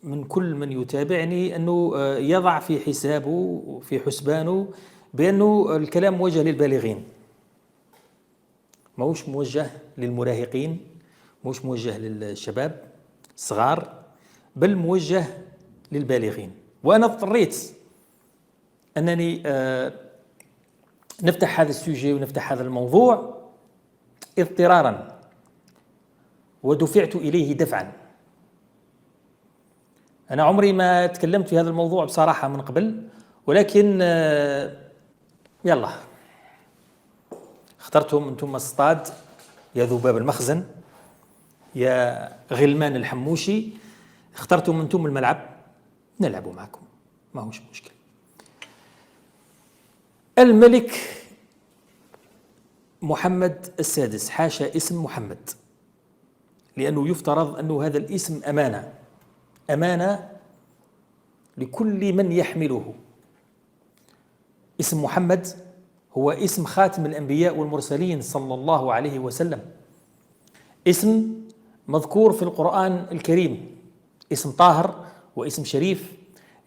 من كل من يتابعني أنه يضع في حسابه في حسبانه بأنه الكلام موجه للبالغين، موش موجه للمراهقين، موش موجه للشباب الصغار، بل موجه للبالغين. وأنا اضطريت أنني نفتح هذا السوجي ونفتح هذا الموضوع اضطرارا، ودفعت إليه دفعا. أنا عمري ما تكلمت في هذا الموضوع بصراحة من قبل، ولكن يلا اخترتم أنتم الصطاد يا ذباب المخزن يا غلمان الحموشي، اخترتم أنتم الملعب، نلعب معكم ما هوش مشكل. الملك محمد السادس، حاشا اسم محمد، لأنه يفترض أنه هذا الاسم أمانة لكل من يحمله. اسم محمد هو اسم خاتم الأنبياء والمرسلين صلى الله عليه وسلم، اسم مذكور في القرآن الكريم، اسم طاهر واسم شريف.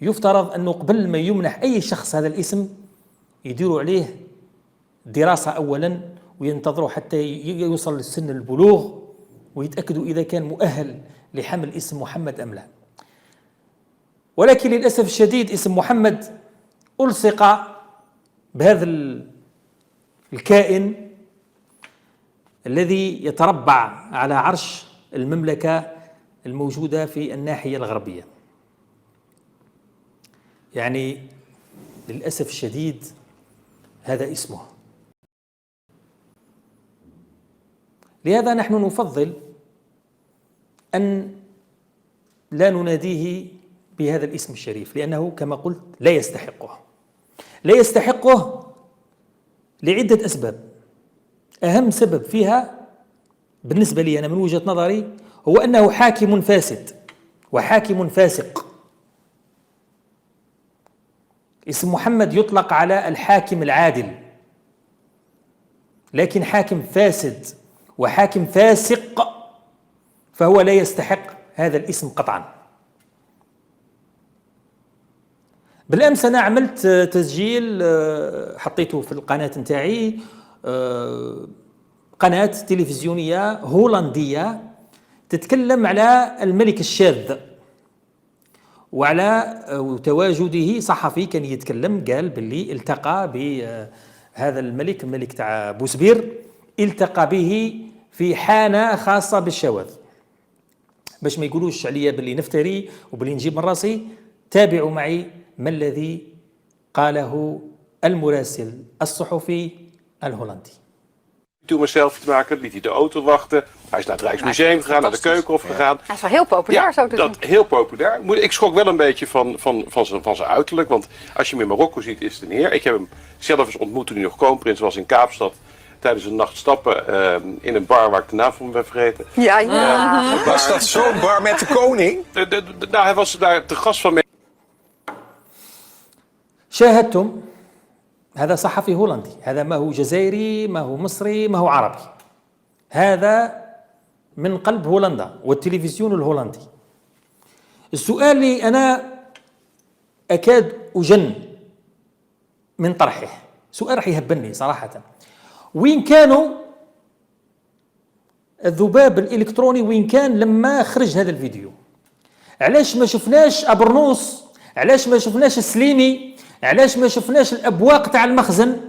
يفترض أنه قبل ما يمنح أي شخص هذا الاسم يديروا عليه دراسة أولا، وينتظروا حتى يوصل لسن البلوغ ويتأكدوا إذا كان مؤهل لحمل اسم محمد أم لا. ولكن للأسف الشديد اسم محمد ألصق بهذا الكائن الذي يتربع على عرش المملكة الموجودة في الناحية الغربية. يعني للأسف الشديد هذا اسمه. لهذا نحن نفضل أن لا نناديه بهذا الاسم الشريف، لأنه كما قلت لا يستحقه لعدة أسباب. أهم سبب فيها بالنسبة لي أنا من وجهة نظري هو أنه حاكم فاسد وحاكم فاسق. اسم محمد يطلق على الحاكم العادل، لكن حاكم فاسد وحاكم فاسق فهو لا يستحق هذا الاسم قطعا. بالأمس أنا عملت تسجيل حطيته في القناة نتاعي، قناة تلفزيونية هولندية تتكلم على الملك الشاذ وعلى تواجده. صحفي كان يتكلم قال باللي التقى بهذا الملك تاع بوسبير، التقى به في حانة خاصة بالشواذ. باش ما يقولوش عليا باللي نفتري وباللي نجيب من راسي، تابعوا معي ما الذي قاله المراسل الصحفي الهولندي. Toen mezelf te maken, liet hij de auto wachten. Hij is naar het Rijksmuseum gegaan, naar de Keukenhof gegaan. Hij is wel heel populair, zo te zien. Heel populair. Ik schrok wel een beetje van zijn uiterlijk. Want als je hem in Marokko ziet, is het een heer. Ik heb hem zelf eens ontmoet toen hij nog kroonprins was in Kaapstad. Tijdens een nacht stappen in een bar waar ik de naam van ben vergeten. Ja. Was dat zo'n bar met de koning? Nou, hij was daar te gast van. شاهدتم هذا صحفي هولندي، هذا ما هو جزائري ما هو مصري ما هو عربي، هذا من قلب هولندا والتلفزيون الهولندي. السؤال اللي أنا أكاد أجن من طرحه، سؤال راح يهبني صراحة، وين كانوا الذباب الإلكتروني؟ وين كان لما خرج هذا الفيديو؟ علاش ما شفناش أبرنوس؟ علاش ما شفناش السليمي؟ علاش ما شفناش الأبواق تاع المخزن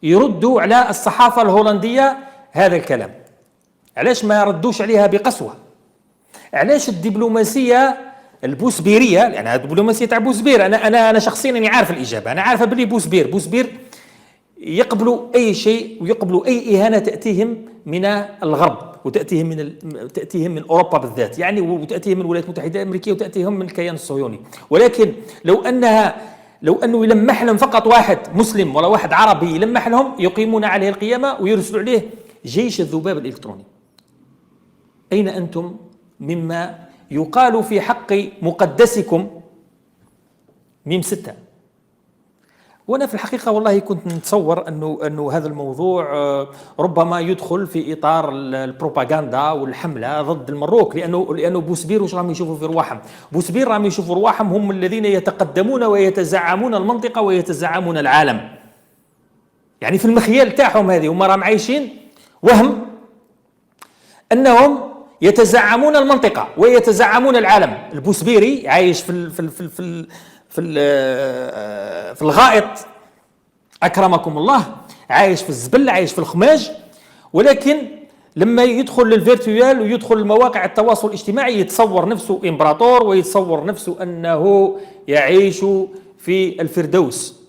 يردوا على الصحافة الهولندية هذا الكلام؟ علاش ما ردوش عليها بقسوة؟ علاش الدبلوماسية البوسبيرية، يعني هذه الدبلوماسية تاع بوسبير، أنا شخصيا أنا عارف الإجابة، أنا عارفة بلي بوسبير يقبلوا أي شيء ويقبلوا أي إهانة تأتيهم من الغرب وتأتيهم من أوروبا بالذات، يعني وتأتيهم من الولايات المتحدة الأمريكية وتأتيهم من الكيان الصهيوني. ولكن لو أنه يلمح لهم فقط واحد مسلم ولا واحد عربي يلمح لهم، يقيمون عليه القيامة ويرسلوا عليه جيش الذباب الإلكتروني. أين أنتم مما يقال في حق مقدسكم ميم 6 وأنا في الحقيقة والله كنت نتصور أنه هذا الموضوع ربما يدخل في إطار البروباغندا والحملة ضد المروك، لأنه بوسبير وش راهم يشوفوا في رواحهم؟ بوسبير راهم يشوفوا رواحهم هم الذين يتقدمون ويتزعمون المنطقة ويتزعمون العالم. يعني في المخيال تاعهم هذه هم راهم عايشين وهم أنهم يتزعمون المنطقة ويتزعمون العالم. البوسبيري عايش في الغائط أكرمكم الله، عايش في الزبل، عايش في الخماج، ولكن لما يدخل للفيرتوال ويدخل لمواقع التواصل الاجتماعي يتصور نفسه إمبراطور ويتصور نفسه أنه يعيش في الفردوس،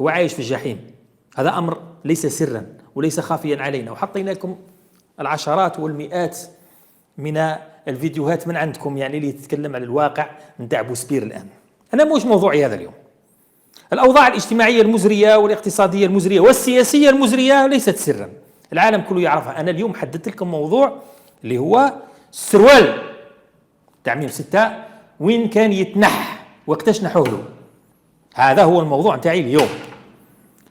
هو عايش في الجحيم. هذا أمر ليس سرا وليس خافيا علينا، وحطينا لكم العشرات والمئات من الفيديوهات من عندكم يعني اللي تتكلم عن الواقع نتاع بوسبير الآن. أنا مش موضوعي هذا اليوم. الأوضاع الاجتماعية المزرية والاقتصادية المزرية والسياسية المزرية ليست سرا، العالم كله يعرفها. أنا اليوم حددت لكم موضوع اللي هو السروال تاع 106 وين كان يتنح وقتاش نحوه له. هذا هو الموضوع نتاعي اليوم.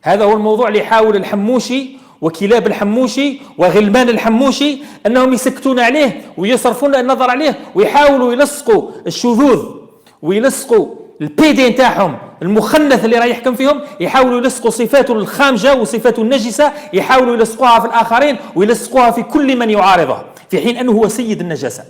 هذا هو الموضوع اللي يحاول الحموشي وكلاب الحموشي وغلمان الحموشي أنهم يسكتون عليه ويصرفون النظر عليه ويحاولوا يلصقوا الشذوذ ويلصقوا البيدي نتاعهم المخنث اللي راح يحكم فيهم، يحاولوا يلصقوا صفاته الخامجة وصفاته النجسة، يحاولوا يلصقوها في الآخرين ويلصقوها في كل من يعارضه، في حين أنه هو سيد النجاسة،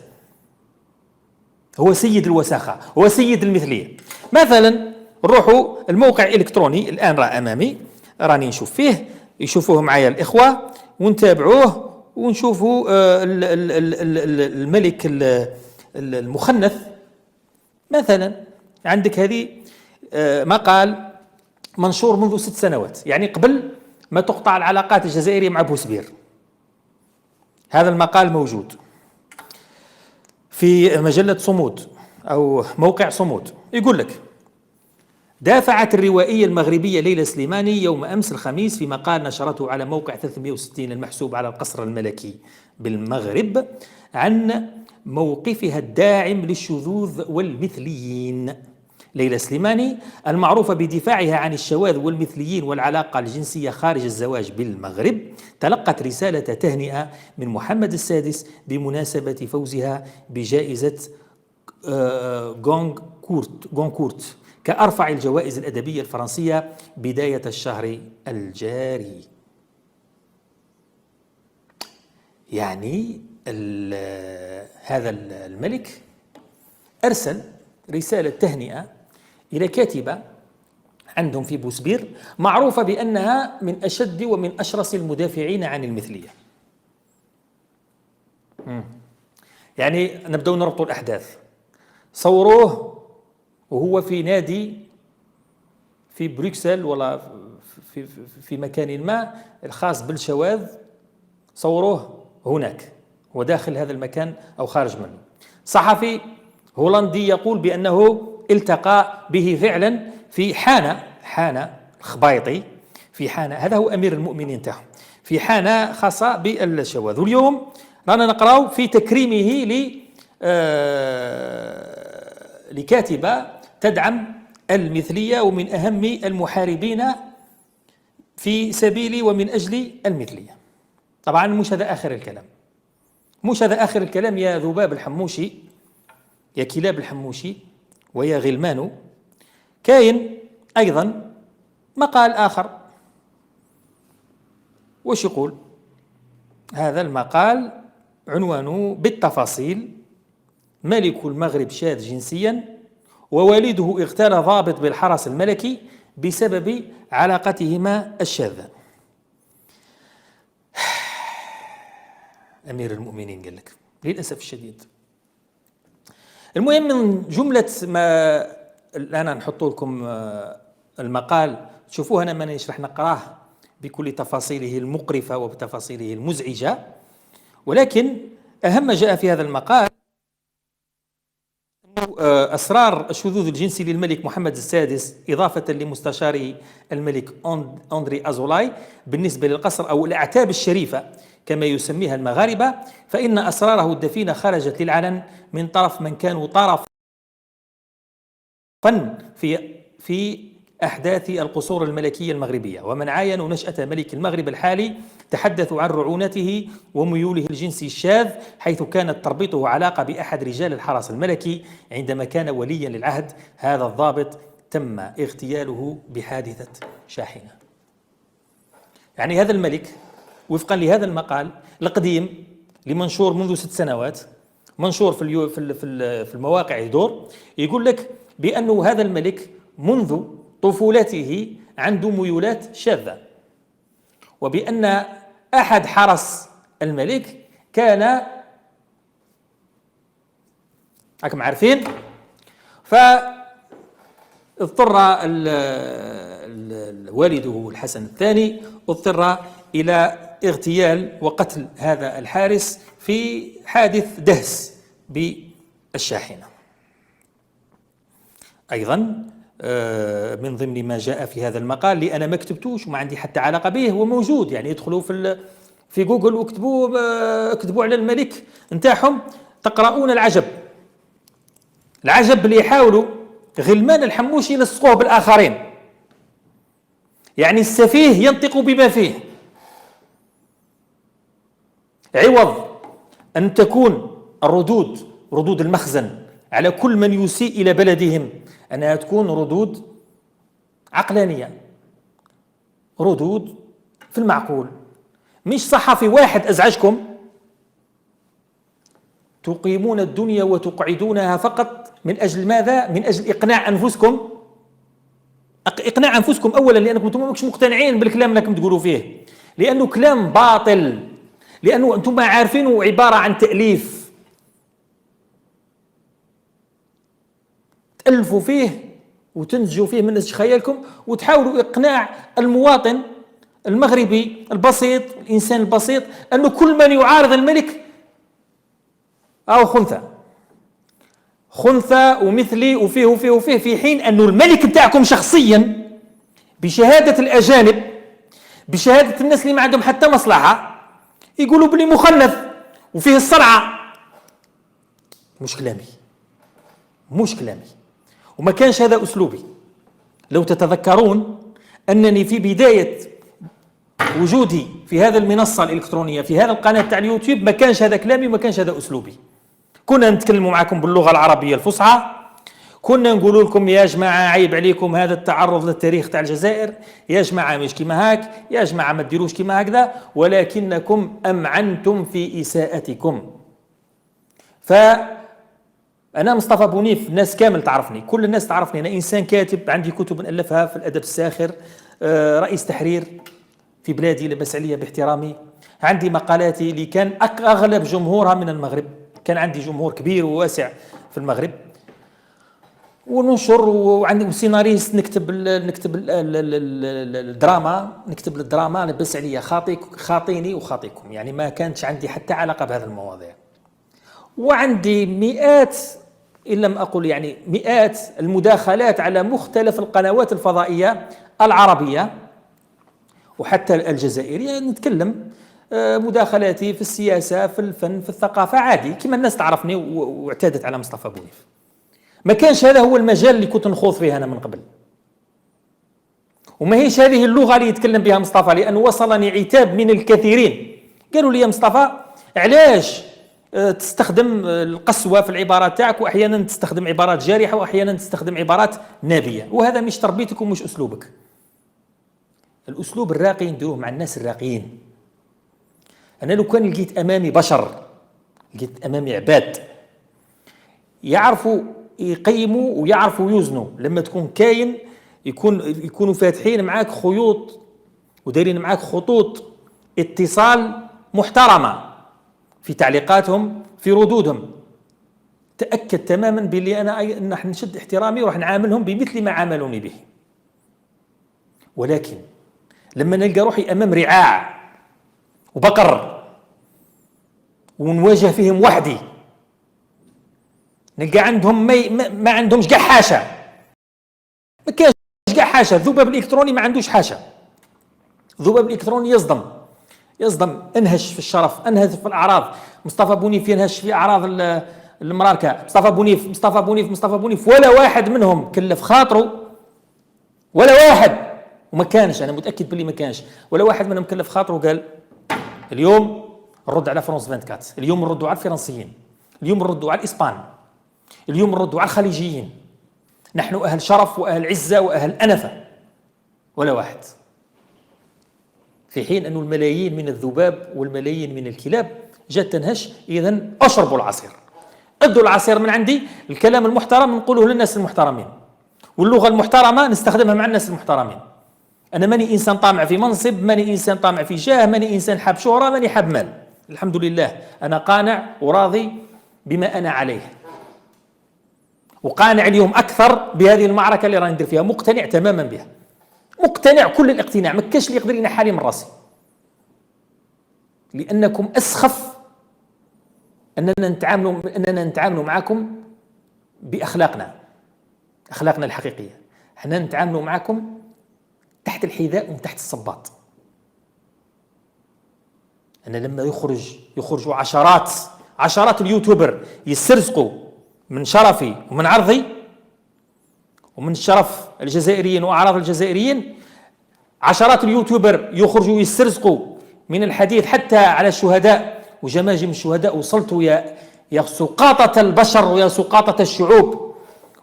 هو سيد الوساخة، هو سيد المثلية. مثلا نروحوا الموقع الإلكتروني الآن راه أمامي، راني نشوف فيه، يشوفوه معايا الإخوة ونتابعوه ونشوفوا الملك المخنث. مثلا عندك هذه مقال منشور منذ 6 سنوات، يعني قبل ما تقطع العلاقات الجزائرية مع بوسبير. هذا المقال موجود في مجلة صمود أو موقع صمود. يقول لك: دافعت الروائية المغربية ليلى سليماني يوم أمس الخميس في مقال نشرته على موقع 360 المحسوب على القصر الملكي بالمغرب عن موقفها الداعم للشذوذ والمثليين. ليلى سليماني المعروفة بدفاعها عن الشواذ والمثليين والعلاقة الجنسية خارج الزواج بالمغرب تلقت رسالة تهنئة من محمد السادس بمناسبة فوزها بجائزة غونكورت كأرفع الجوائز الأدبية الفرنسية بداية الشهر الجاري. يعني هذا الملك أرسل رسالة تهنئة إلى كاتبة عندهم في بوسبير معروفة بأنها من أشد ومن أشرس المدافعين عن المثلية. يعني نبدأ نربط الأحداث. صوروه وهو في نادي في بروكسل ولا في مكان ما الخاص بالشواذ، صوروه هناك وداخل هذا المكان أو خارج منه. صحفي هولندي يقول بأنه التقى به فعلا في حانة الخبايطي، في حانة، هذا هو أمير المؤمنين تاعهم، في حانة خاصة بالشواذ. واليوم رانا نقرأ في تكريمه لكاتبة تدعم المثلية ومن أهم المحاربين في سبيل ومن أجل المثلية. طبعا مش هذا آخر الكلام، مش هذا آخر الكلام يا ذباب الحموشي، يا كلاب الحموشي ويا غلمانه. كاين أيضا مقال آخر. وش يقول هذا المقال؟ عنوانه بالتفاصيل: ملك المغرب شاذ جنسيا ووالده اغتال ضابط بالحرس الملكي بسبب علاقتهما الشاذة. أمير المؤمنين قال لك للأسف الشديد. المهم من جملة ما الآن نحط لكم المقال تشوفوه، أنا مانيش راح نقراه بكل تفاصيله المقرفة وبتفاصيله المزعجة، ولكن أهم ما جاء في هذا المقال أسرار الشذوذ الجنسي للملك محمد السادس إضافة لمستشاره الملك أندري أزولاي بالنسبة للقصر أو الأعتاب الشريفة كما يسميها المغاربة، فإن أسراره الدفينة خرجت للعلن من طرف من كانوا طرفا في أحداث القصور الملكية المغربية، ومن عاينوا نشأة ملك المغرب الحالي تحدثوا عن رعونته وميوله الجنسي الشاذ، حيث كانت تربطه علاقة بأحد رجال الحرس الملكي عندما كان وليا للعهد. هذا الضابط تم اغتياله بحادثة شاحنة. يعني هذا الملك وفقا لهذا المقال القديم لمنشور منذ 6 سنوات، منشور في المواقع يدور، يقول لك بأنه هذا الملك منذ طفولته عنده ميولات شاذة، وبأن أحد حرس الملك كان راكم عارفين، فاضطر والده الحسن الثاني اضطر إلى اغتيال وقتل هذا الحارس في حادث دهس بالشاحنة. أيضا من ضمن ما جاء في هذا المقال اللي أنا ما كتبتوش وما عندي حتى علاقة به، هو موجود، يعني ادخلوا في جوجل واكتبوا على الملك نتاعهم تقرؤون العجب اللي يحاولوا غلمان الحموشي يلصقوه بالآخرين. يعني السفيه ينطق بما فيه، عوض أن تكون ردود المخزن على كل من يسيء إلى بلدهم أنها تكون ردود عقلانية، ردود في المعقول. مش صحفي واحد أزعجكم تقيمون الدنيا وتقعدونها فقط من أجل ماذا؟ من أجل إقناع أنفسكم. إقناع أنفسكم أولا لأنكم أنتم مش مقتنعين بالكلام اللي تقولوا فيه، لأنه كلام باطل، لأنه أنتم عارفينه عبارة عن تأليف، تألفوا فيه وتنتجوا فيه من نسج خيالكم وتحاولوا إقناع المواطن المغربي البسيط، الإنسان البسيط، أنه كل من يعارض الملك أو خنثى ومثلي وفيه في حين أنه الملك بتاعكم شخصيا بشهادة الأجانب، بشهادة الناس اللي ما عندهم حتى مصلحة، يقولوا بلي مخنث وفيه الصرعة. مش كلامي وما كانش هذا أسلوبي. لو تتذكرون أنني في بداية وجودي في هذا المنصة الإلكترونية في هذا القناة تاع اليوتيوب ما كانش هذا كلامي وما كانش هذا أسلوبي. كنا نتكلم معكم باللغة العربية الفصحى، كنا نقول لكم يا جماعة عيب عليكم هذا التعرض للتاريخ تاع الجزائر، يا جماعة مش كيما هاك، يا جماعة ما تديروش كيما هكذا، ولكنكم أمعنتم في إساءتكم. فأنا مصطفى بونيف الناس كامل تعرفني، كل الناس تعرفني، أنا إنسان كاتب، عندي كتب نألفها في الأدب الساخر، رئيس تحرير في بلادي لبس عليا باحترامي، عندي مقالاتي اللي كان أغلب جمهورها من المغرب، كان عندي جمهور كبير وواسع في المغرب، وننشر، وعندي سيناريست نكتب الدراما، نكتب الدراما لبس عليا خاطيني وخاطيكم، يعني ما كانتش عندي حتى علاقة بهذه المواضيع. وعندي مئات إن لم أقل يعني مئات المداخلات على مختلف القنوات الفضائية العربية وحتى الجزائرية، نتكلم مداخلاتي في السياسة، في الفن، في الثقافة، عادي كما الناس تعرفني واعتادت على مصطفى بونيف. ما كانش هذا هو المجال اللي كنت نخوض فيه أنا من قبل، وما هيش هذه اللغة اللي يتكلم بها مصطفى، لأنه وصلني عتاب من الكثيرين قالوا لي يا مصطفى علاش تستخدم القسوة في العبارات تاعك، وأحيانا تستخدم عبارات جارحة وأحيانا تستخدم عبارات نابية، وهذا مش تربيتك ومش أسلوبك. الأسلوب الراقي نديروه مع الناس الراقيين. أنا لو كان لقيت أمامي بشر، لقيت أمامي عباد يعرفوا يقيموا ويعرفوا يوزنوا، لما تكون كاين يكونوا فاتحين معاك خيوط ودايرين معاك خطوط اتصال محترمة في تعليقاتهم، في ردودهم، تأكد تماما بلي أنا نحن نشد احترامي وراح نعاملهم بمثل ما عاملوني به. ولكن لما نلقى روحي أمام رعاع وبقر ونواجه فيهم وحدي، نلقى عندهم ما عندهمش كاع حاشا، ما كاينش كاع حاشا. الذباب الإلكتروني ما عندوش حاشا، الذباب الإلكتروني يصدم، انهش في الشرف، انهش في الأعراض. مصطفى بونيف ينهش في أعراض المراركة، مصطفى بونيف، ولا واحد منهم كلف خاطره ولا واحد، وما كانش، انا متاكد باللي ما كانش ولا واحد منهم كلف خاطره وقال اليوم نرد على فرنسا 24، اليوم نردوا على الفرنسيين، اليوم نردوا على الاسبان، اليوم نردوا على الخليجيين، نحن اهل شرف واهل عزه واهل انفه. ولا واحد. في حين أن الملايين من الذباب والملايين من الكلاب جات تنهش. إذا أشربوا العصير، أدوا العصير من عندي. الكلام المحترم نقوله للناس المحترمين، واللغة المحترمة نستخدمها مع الناس المحترمين. أنا ماني إنسان طامع في منصب، ماني إنسان طامع في جاه، ماني إنسان حاب شهرة، ماني حاب مال. الحمد لله أنا قانع وراضي بما أنا عليه، وقانع اليوم أكثر بهذه المعركة اللي راني ندير فيها، مقتنع تماما بها، مقتنع كل الاقتناع، ما كاش اللي يقدر ينحالي من راسي، لأنكم أسخف أننا نتعامل معكم بأخلاقنا، أخلاقنا الحقيقية. احنا نتعامل معكم تحت الحذاء وتحت الصباط. أنا لما يخرجوا عشرات اليوتيوبر يسترزقوا من شرفي ومن عرضي ومن شرف الجزائريين وأعراض الجزائريين، عشرات اليوتيوبر يخرجوا يسترزقوا من الحديث حتى على الشهداء وجماجم الشهداء. وصلتوا يا سقاطة البشر ويا سقاطة الشعوب،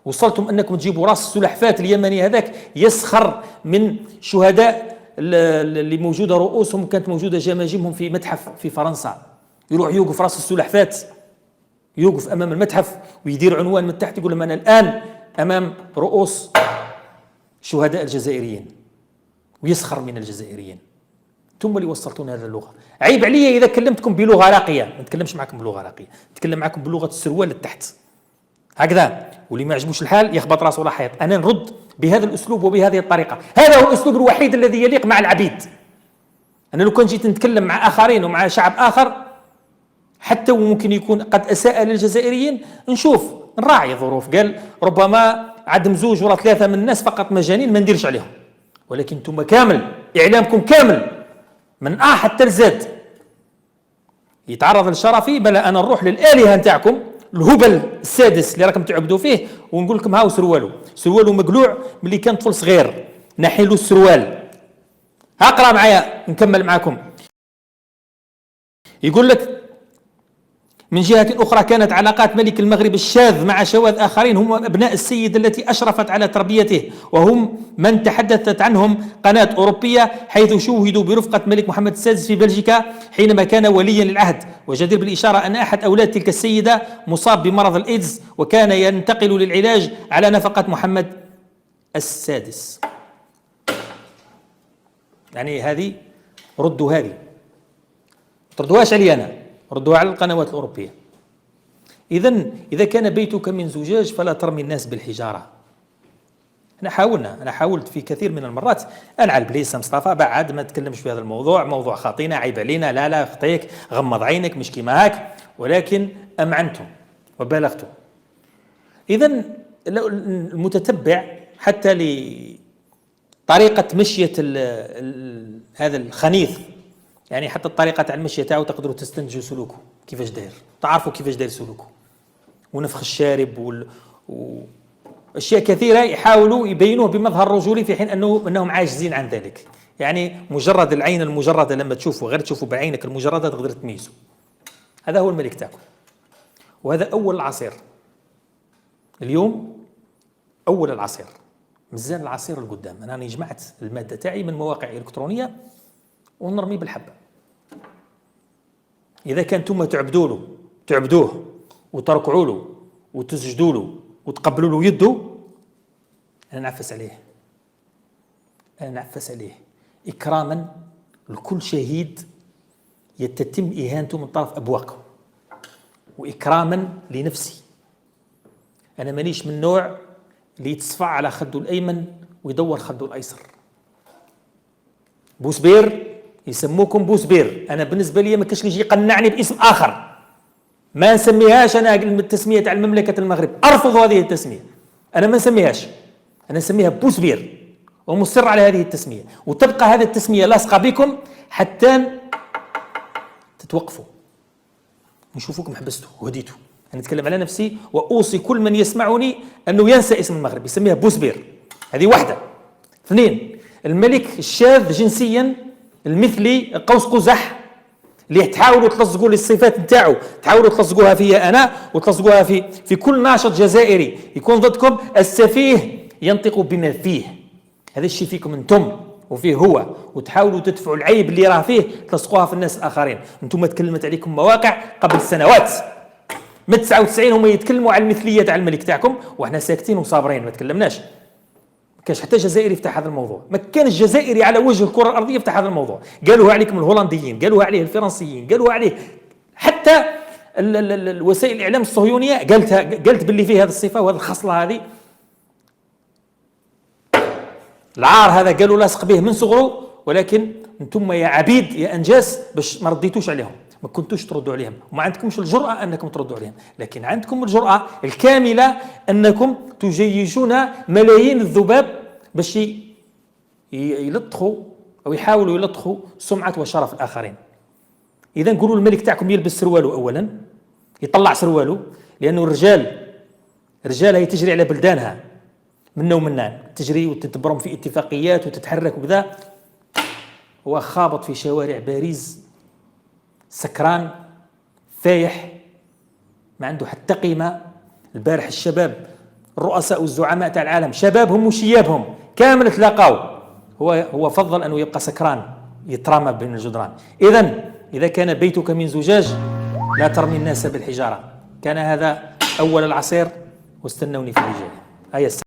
وصلتم أنكم تجيبوا راس السلحفاة اليمني هذاك يسخر من شهداء اللي موجودة رؤوسهم كانت موجودة جماجمهم في متحف في فرنسا، يروح يوقف راس السلحفاة، يوقف أمام المتحف ويدير عنوان من تحت يقول لهم أنا الآن أمام رؤوس شهداء الجزائريين، ويسخر من الجزائريين. ثم اللي وصلتونا هذه اللغة. عيب عليا إذا كلمتكم بلغة راقية، ما نتكلمش معكم بلغة راقية، نتكلم معكم بلغة السروال للتحت هكذا، واللي ما يعجبوش الحال يخبط راسه ولا حيط. أنا نرد بهذا الأسلوب وبهذه الطريقة، هذا هو الأسلوب الوحيد الذي يليق مع العبيد. أنا لو كان جيت نتكلم مع آخرين ومع شعب آخر حتى وممكن يكون قد أساء للجزائريين، نشوف نراعي ظروف، قال ربما عدم زوج ولا ثلاثة من الناس فقط مجانين ما نديرش عليهم، ولكن انتم كامل إعلامكم كامل من حتى لزاد يتعرض لشرفي، بلا أنا نروح للآلهة نتاعكم الهبل السادس اللي راكم تعبدوا فيه ونقول لكم هاو سروالو مقلوع ملي كان طفل صغير، نحيلوا السروال. اقرا معايا نكمل معكم. يقول لك من جهة أخرى كانت علاقات ملك المغرب الشاذ مع شواذ آخرين هم أبناء السيد التي أشرفت على تربيته، وهم من تحدثت عنهم قناة أوروبية، حيث شوهدوا برفقة ملك محمد السادس في بلجيكا حينما كان وليا للعهد. وجدير بالإشارة أن أحد أولاد تلك السيدة مصاب بمرض الإيدز، وكان ينتقل للعلاج على نفقة محمد السادس. يعني هذه ردوا، هذه تردوهاش علي أنا، ردوها على القنوات الأوروبية. إذا كان بيتك من زجاج فلا ترمي الناس بالحجارة. أنا حاولت في كثير من المرات أنعل بليسة مصطفى بعد ما تكلمش في هذا الموضوع، موضوع خاطينا، عيب علينا، لا خطيك، غمض عينك، مش كيما هاك، ولكن أمعنتم وبالغتم. إذا المتتبع حتى لطريقة مشية هذا الخنيث، يعني حتى الطريقة تاع المشية تاعو تقدروا تستنتجوا سلوكه كيفاش داير، تعرفوا كيفاش داير سلوكه، ونفخ الشارب واشياء كثيرة يحاولوا يبينوه بمظهر رجولي في حين انهم عاجزين عن ذلك. يعني مجرد العين المجردة لما تشوفوا، غير تشوفوا بعينك المجردة تقدر تميزوا. هذا هو الملك تاعكم، وهذا أول العصير. اليوم أول العصير، مزال العصير القدام. أنا جمعت المادة تاعي من مواقع إلكترونية ونرمي بالحبة. إذا كان انتم تعبدوه وتركعوا له وتسجدوا له وتقبلوا له يده، أنا نعفس عليه إكراما لكل شهيد يتم إهانته من طرف أبواقه، وإكراما لنفسي. أنا مانيش من النوع اللي يتصفع على خده الأيمن ويدور خده الأيسر. بوسبير يسموكم بوسبير، أنا بالنسبة لي ما كاش يجي يقنعني باسم آخر، ما نسميهاش أنا التسمية تاع المملكة المغرب، أرفض هذه التسمية، أنا ما نسميهاش، أنا نسميها بوسبير ومصر على هذه التسمية، وتبقى هذه التسمية لاصقة بكم حتى تتوقفوا نشوفوكم حبستوا وهديتوا. أنا أتكلم على نفسي وأوصي كل من يسمعني أنه ينسى اسم المغرب، يسميها بوسبير، هذه واحدة. اثنين، الملك الشاذ جنسيا المثلي قوس قزح اللي تحاولوا تلصقوا لي الصفات نتاعو، تحاولوا تلصقوها فيا انا وتلصقوها في كل ناشط جزائري يكون ضدكم. السفيه ينطق بما فيه، هذا الشيء فيكم انتم وفيه هو، وتحاولوا تدفعوا العيب اللي راه فيه تلصقوها في الناس الاخرين. انتم تكلمت عليكم مواقع قبل سنوات، من 99 هم يتكلموا على المثليه تاع الملك تاعكم واحنا ساكتين وصابرين ما تكلمناش. ما كانش حتى جزائري يفتح هذا الموضوع، ما كان الجزائري على وجه الكره الارضيه يفتح هذا الموضوع. قالوها عليكم الهولنديين، قالوها عليه الفرنسيين، قالوها عليه حتى الوسائل الاعلام الصهيونيه قالت باللي فيه هذه الصفه وهذه الخصله هذه. العار هذا قالوا لاصق به من صغره، ولكن انتم يا عبيد يا انجاس باش ما رديتوش عليهم، ما كنتوش تردوا عليهم وما عندكمش الجرأة أنكم تردوا عليهم، لكن عندكم الجرأة الكاملة أنكم تجيشون ملايين الذباب باش يلطخوا أو يحاولوا يلطخوا سمعة وشرف الآخرين. إذا نقولوا الملك تاعكم يلبس سرواله أولا، يطلع سرواله، لأنه الرجال هي تجري على بلدانها منا ومنان، تجري وتتبرم في اتفاقيات وتتحرك وكذا. هو خابط في شوارع باريس سكران فايح ما عنده حتى قيمة. البارح الشباب الرؤساء والزعماء تاع العالم شبابهم وشيابهم كامل تلاقاو، هو فضل أنه يبقى سكران يترامى بين الجدران. إذا كان بيتك من زجاج لا ترمي الناس بالحجارة. كان هذا أول العصير واستنوني في الرجال.